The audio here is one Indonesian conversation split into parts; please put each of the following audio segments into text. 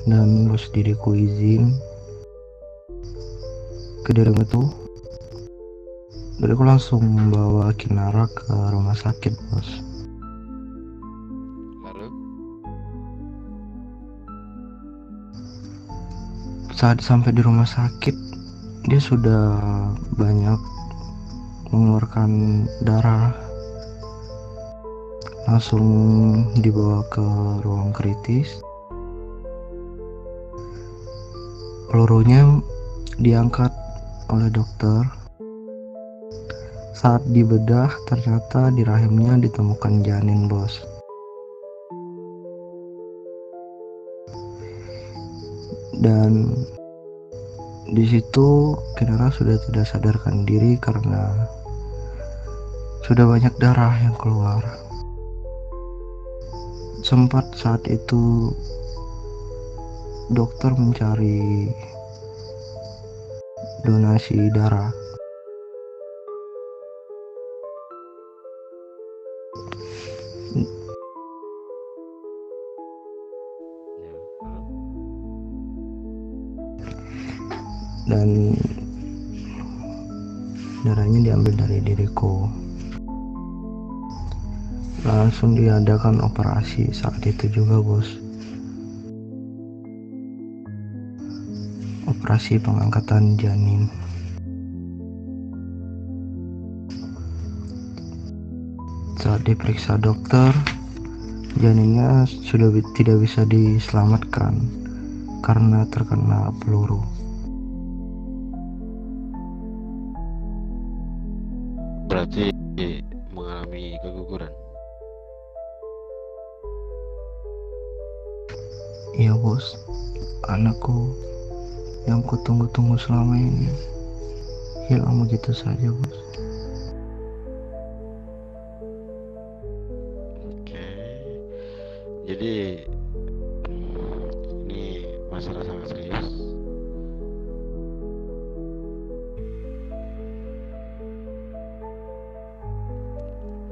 dan bos diriku izin ke diriku itu. Diriku langsung membawa Kinara ke rumah sakit, bos. Lalu? Saat sampai di rumah sakit, dia sudah banyak mengeluarkan darah. Langsung dibawa ke ruang kritis. Pelurunya diangkat oleh dokter. Saat dibedah, ternyata di rahimnya ditemukan janin, bos. Dan di situ Kinara sudah tidak sadarkan diri karena sudah banyak darah yang keluar. Sempat saat itu dokter mencari donasi darah. Ya, lalu? Dan darahnya diambil dari diriku. Langsung diadakan operasi saat itu juga, bos. Operasi pengangkatan janin. Saat diperiksa dokter, janinnya sudah tidak bisa diselamatkan karena terkena peluru. Berarti mengalami keguguran. Iya, bos. Anakku yang kutunggu-tunggu selama ini hilang begitu saja, bos. Oke. Jadi ini masalah sangat serius.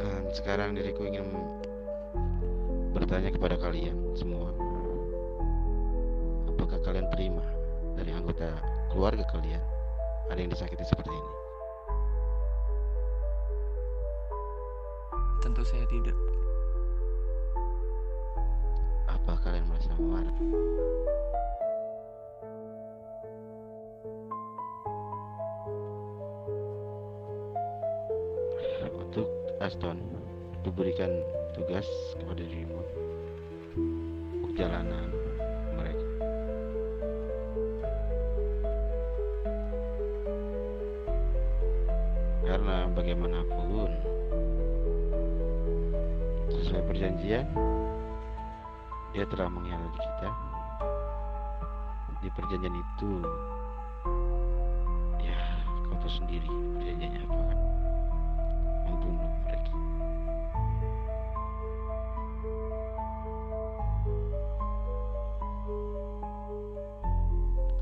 Dan sekarang diriku ingin bertanya kepada kalian semua, apakah kalian terima dari anggota keluarga kalian ada yang disakiti seperti ini? Tentu saya tidak. Apa kalian merasa marah? Untuk Aston, diberikan tugas kepada dirimu perjalanan mereka. Karena bagaimanapun sesuai perjanjian, dia telah mengkhianati kita. Di perjanjian itu, ya kau tahu sendiri perjanjiannya apa kan? Membunuh mereka.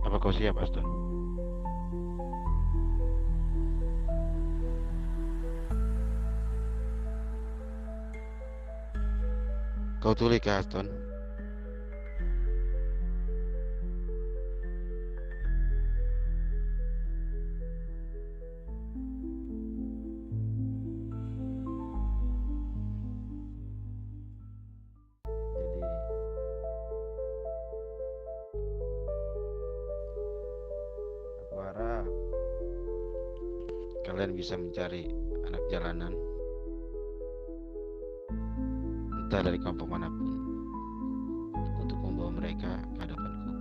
Apa kau siap, Aston? Kau tulis ke Aston. Jadi aku harap kalian bisa mencari anak jalanan, entah dari kampung manapun, untuk membawa mereka ke hadapanku.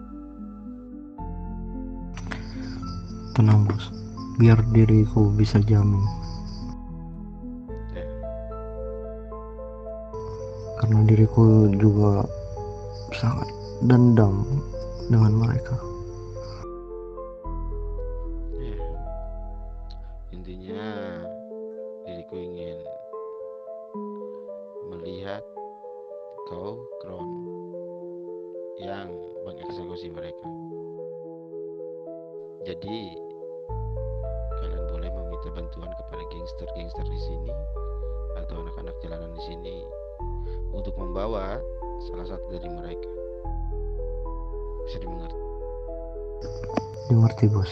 Tenang, bos. Biar diriku bisa jamin. Ya, Karena diriku juga sangat dendam dengan mereka. ya. Intinya diriku ingin melihat kau Kron yang mengeksekusi mereka. Jadi kalian boleh meminta bantuan kepada gangster-gangster di sini atau anak-anak jalanan di sini untuk membawa salah satu dari mereka. Bisa dimengerti. Dimengerti bos.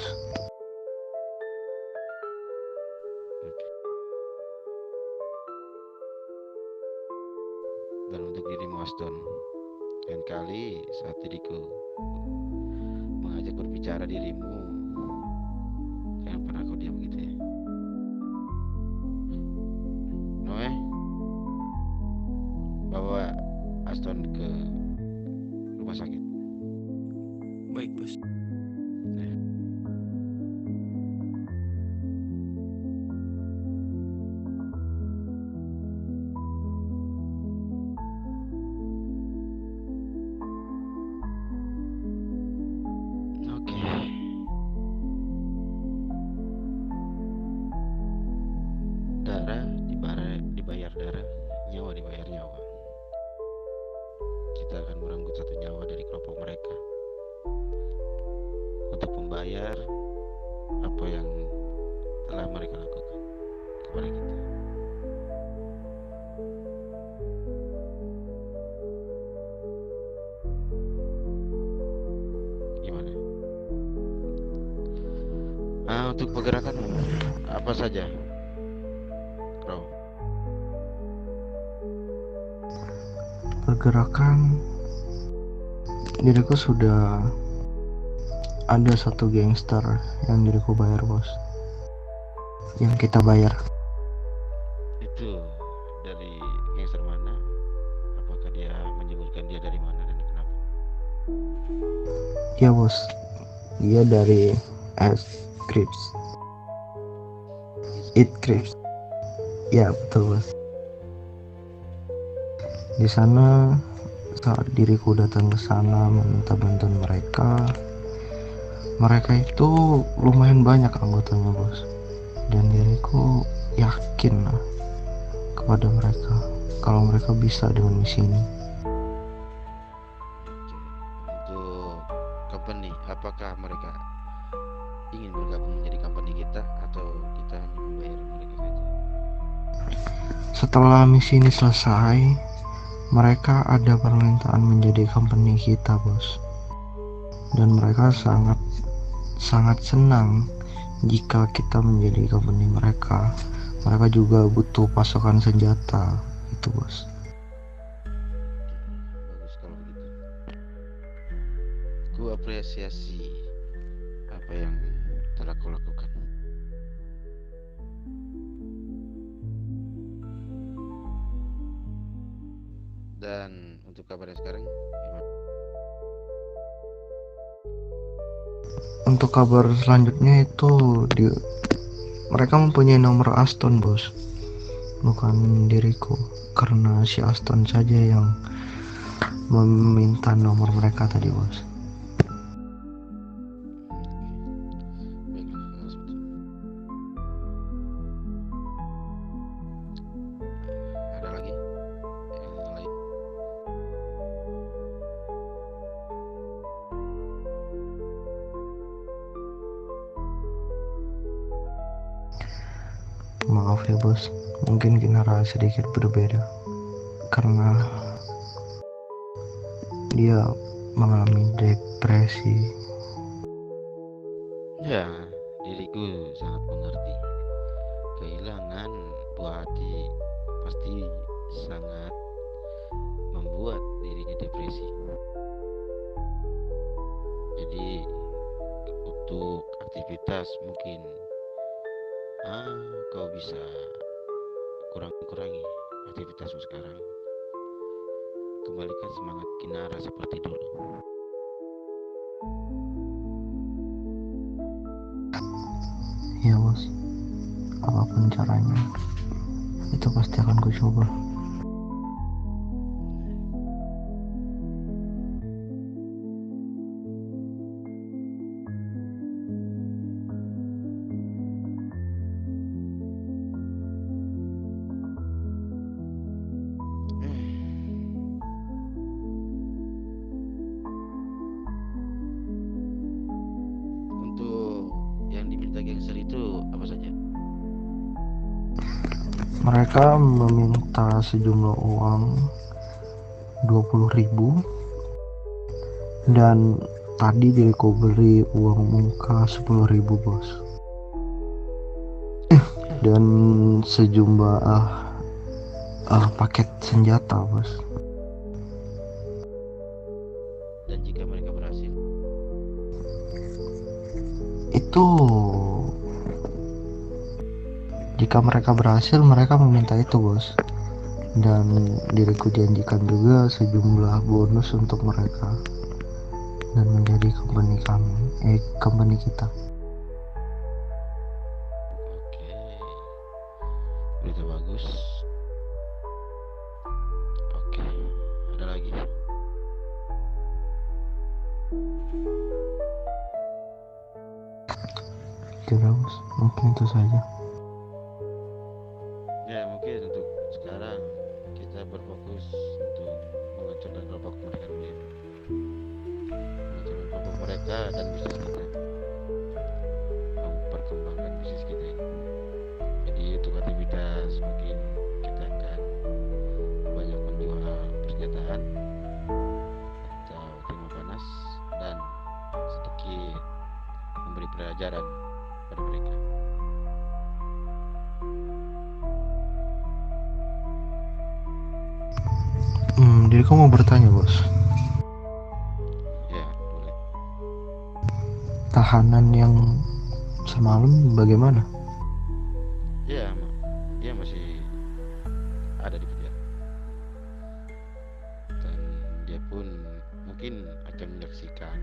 Oke. Dan untuk dirimu Aston, lain kali saat diriku mengajak berbicara dirimu, jangan pernah kau diam gitu ya. Noe, bawa Aston ke rumah sakit. Baik bos. Oke. Darah dibayar darah, nyawa dibayar nyawa. Kita akan merenggut satu nyawa dari kelompok mereka untuk membayar apa yang telah mereka lakukan kepada kita. Gimana? Untuk pergerakan apa saja, Bro? Pergerakan diriku sudah ada satu gangster yang diriku bayar bos, yang kita bayar. Itu dari gangster mana? Apakah dia menyebutkan dia dari mana dan kenapa? Ya bos, dia dari It Crips. Ya betul bos. Di sana saat diriku datang ke sana meminta bantuan mereka itu lumayan banyak anggotanya bos, dan diriku yakin lah kepada mereka kalau mereka bisa dengan misi ini. Untuk company, apakah mereka ingin bergabung menjadi company kita atau kita hanya membayar mereka saja? Setelah misi ini selesai, mereka ada permintaan menjadi company kita bos, dan mereka sangat senang jika kita menjadi company mereka. Mereka juga butuh pasokan senjata itu bos. Bagus kalau begitu. Ku apresiasi apa yang telah kau lakukan. Dan untuk kabarnya sekarang gimana? Untuk kabar selanjutnya itu mereka mempunyai nomor Aston bos, bukan diriku, karena si Aston saja yang meminta nomor mereka tadi bos. Baiklah, kalau seperti itu. Ada lagi yang lain? Maaf ya bos, mungkin Kinara sedikit berbeda karena dia mengalami depresi. Ya, diriku sangat mengerti. Kehilangan buah hati pasti sangat membuat dirinya depresi. Jadi untuk aktivitas mungkin kau bisa kurangi aktivitasmu sekarang. Kembalikan semangat Kinara seperti dulu. Ya bos, apapun caranya itu pasti akan ku coba. Untuk yang diminta gangster itu apa saja? Mereka meminta sejumlah uang 20.000 dan Tadi diriku beri uang muka 10.000 bos, dan sejumlah paket senjata bos. Dan jika mereka berhasil, Itu jika mereka berhasil, mereka meminta itu bos, dan diriku janjikan juga sejumlah bonus untuk mereka dan menjadi company kita. oke, berita bagus. Oke, ada lagi? Tidak bos, mungkin itu saja. Ya mungkin untuk sekarang kita berfokus untuk menghancurkan kelompok mereka dulu ya. Menghancurkan kelompok mereka dan bisnis kita, memperkembangkan bisnis kita ini. Jadi untuk aktivitas mungkin kita akan banyak menjual persenjataan atau timah panas dan sedikit memberi pelajaran pada mereka. Diriku mau bertanya bos, Ya boleh. tahanan yang semalam bagaimana? Ya dia masih ada di penjara dan dia pun mungkin akan menyaksikan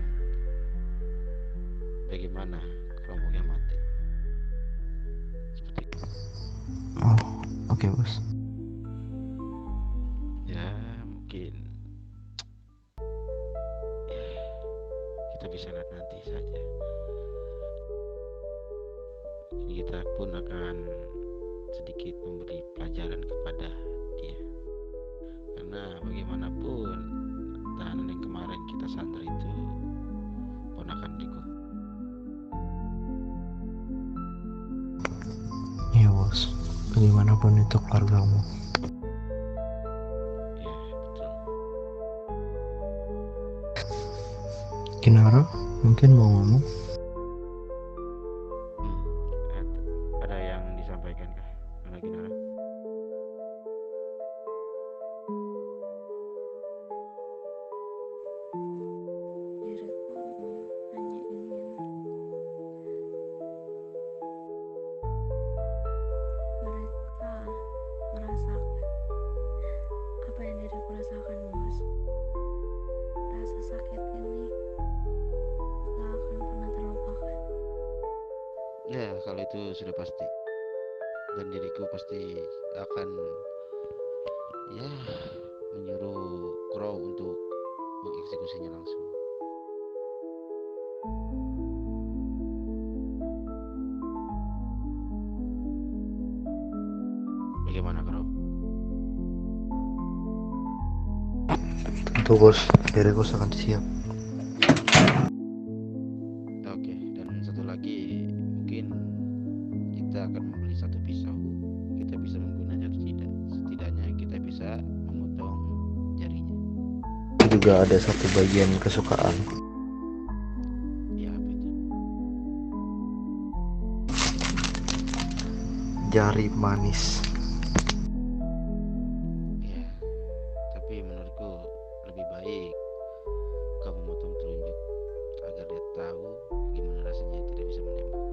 bagaimana kelompoknya mati. Seperti itu. Oh, oke bos. Ya mungkin kita bisa lihat nanti saja. Kita pun akan sedikit memberi pelajaran kepada dia, karena bagaimanapun tahanan yang kemarin kita sandra itu ponakan Riko. Iya bos, bagaimanapun itu keluargamu. Ya betul. Kinara mungkin mau ngomong. Ada yang disampaikan kah lagi Nara? Diriku hanya ingin mereka merasakan apa yang diriku rasakan bos. Rasa sakit ini gak akan pernah terlupakan. Ya kalau itu sudah pasti, dan diriku pasti akan ya menyuruh Crow untuk mengeksekusinya langsung. Bagaimana Crow? Tentu bos, diriku sangat siap. Oke, dan satu lagi mungkin kita akan membeli satu pisau. Kita bisa menggunakan atau tidak. Setidaknya kita bisa memotong jarinya. Juga ada satu bagian kesukaan, Ya apa itu? jari manis. Ya, tapi menurutku lebih baik kau memotong telunjuk agar dia tahu gimana rasanya tidak bisa menembak.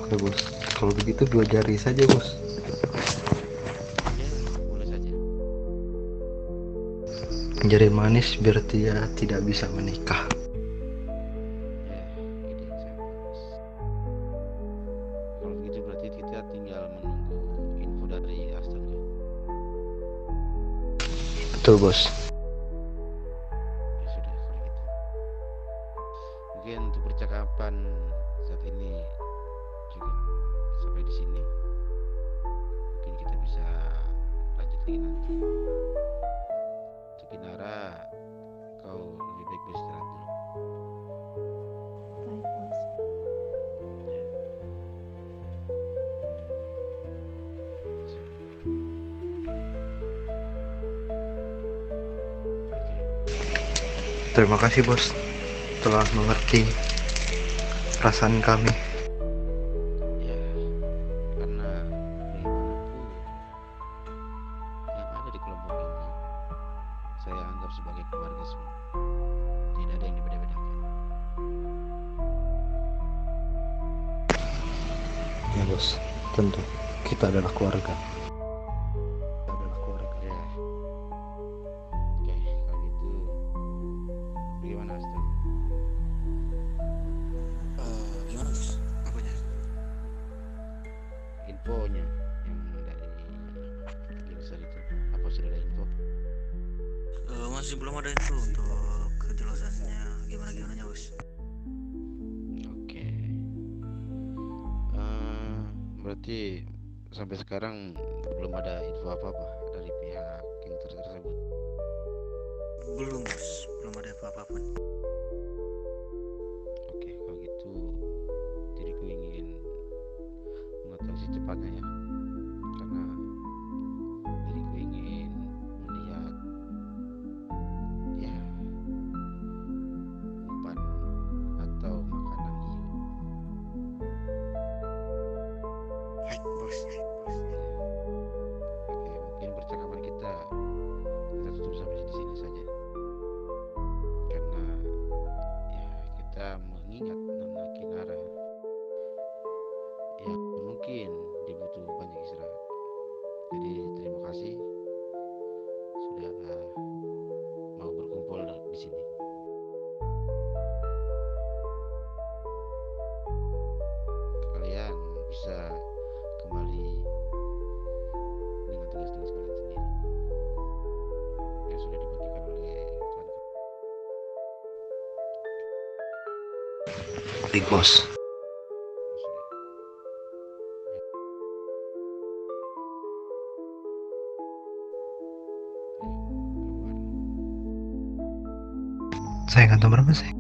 Oke bos, kalau begitu 2 jari saja bos. Ya, boleh saja. Jari manis biar dia tidak bisa menikah. Ya, ide yang sangat bagus. Kalau begitu berarti kita tinggal menunggu info dari Aston ya. Betul bos. Ya sudah kalau gitu. Mungkin untuk percakapan saat ini cukup sampai di sini. Mungkin kita bisa lanjut lagi nanti. Untuk Kinara, kau lebih baik beristirahat dulu. Baik bos. Ya. Terima kasih bos telah mengerti perasaan kami. Ya, karena bagaimanapun yang ada di kelompok ini saya anggap sebagai keluarga semua. Tidak ada yang dibeda-bedakan. Ya bos, tentu kita adalah keluarga. Ya. Oke, kalau gitu bagaimana Aston? Gimana bos? Apanya? Infonya yang dari Gilsar itu, apa sudah ada info? Masih belum ada itu untuk kejelasannya gimana bos. Oke. Berarti sampai sekarang belum ada info apa-apa dari pihak yang tersebut. Belum bos, belum ada apa-apa pun. Oke, kalau gitu diriku ingin mengetahui secepatnya ya, karena diriku ingin melihat ya umpan atau makanan hiu. Baik bos. Oke, mungkin percakapan kita tutup sampai di sini saja, karena ya kita mengingat Nona Kinara yang mungkin dia butuh banyak istirahat. Jadi terima kasih sudah mau berkumpul di sini. Kalian bisa kembali dengan tugas-tugas kalian sendiri yang sudah dibagikan oleh Tuhan. Baik bos. Sudah. Ya. Ayo, keluar. Saya kantor berapa sih?